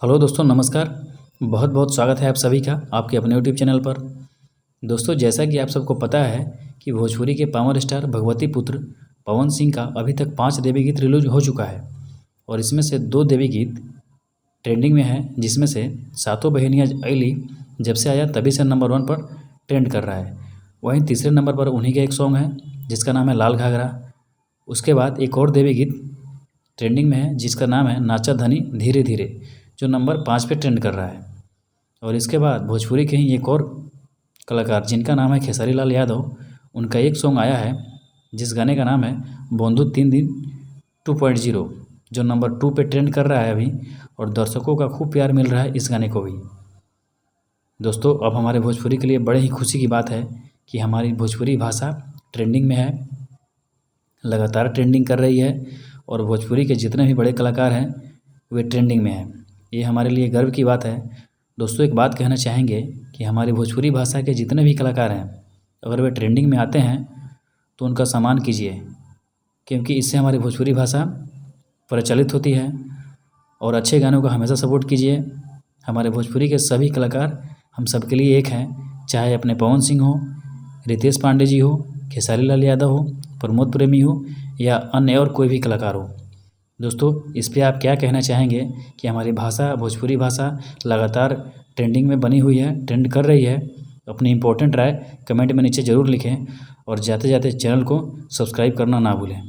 Hello दोस्तों, नमस्कार। बहुत बहुत स्वागत है आप सभी का आपके अपने यूट्यूब चैनल पर। दोस्तों, जैसा कि आप सबको पता है कि भोजपुरी के पावर स्टार भगवती पुत्र पवन सिंह का अभी तक 5 देवी गीत रिलीज हो चुका है और इसमें से 2 देवी गीत ट्रेंडिंग में है, जिसमें से सातों बहनियाँ अली जब से आया तभी से नंबर 1 पर ट्रेंड कर रहा है। वहीं तीसरे नंबर पर उन्हीं का एक सॉन्ग है जिसका नाम है लाल घाघरा। उसके बाद एक और देवी गीत ट्रेंडिंग में है जिसका नाम है नाचा धनी धीरे धीरे, जो नंबर 5 पे ट्रेंड कर रहा है। और इसके बाद भोजपुरी के ही एक और कलाकार जिनका नाम है खेसारी लाल यादव, उनका एक सॉन्ग आया है जिस गाने का नाम है बोंधु 3 दिन 2.0, जो नंबर 2 पे ट्रेंड कर रहा है अभी, और दर्शकों का खूब प्यार मिल रहा है इस गाने को भी। दोस्तों, अब हमारे भोजपुरी के लिए बड़े ही खुशी की बात है कि हमारी भोजपुरी भाषा ट्रेंडिंग में है, लगातार ट्रेंडिंग कर रही है और भोजपुरी के जितने भी बड़े कलाकार हैं वे ट्रेंडिंग में हैं। ये हमारे लिए गर्व की बात है। दोस्तों, एक बात कहना चाहेंगे कि हमारी भोजपुरी भाषा के जितने भी कलाकार हैं, अगर वे ट्रेंडिंग में आते हैं तो उनका सम्मान कीजिए, क्योंकि इससे हमारी भोजपुरी भाषा प्रचलित होती है। और अच्छे गानों का हमेशा सपोर्ट कीजिए। हमारे भोजपुरी के सभी कलाकार हम सबके लिए एक हैं, चाहे अपने पवन सिंह हो, रितेश पांडे जी हो, खेसारी लाल यादव हो, प्रमोद प्रेमी हो या अन्य और कोई भी कलाकार हो। दोस्तों, इस पे आप क्या कहना चाहेंगे कि हमारी भाषा भोजपुरी भाषा लगातार ट्रेंडिंग में बनी हुई है, ट्रेंड कर रही है? अपनी इम्पोर्टेंट राय कमेंट में नीचे ज़रूर लिखें और जाते जाते चैनल को सब्सक्राइब करना ना भूलें।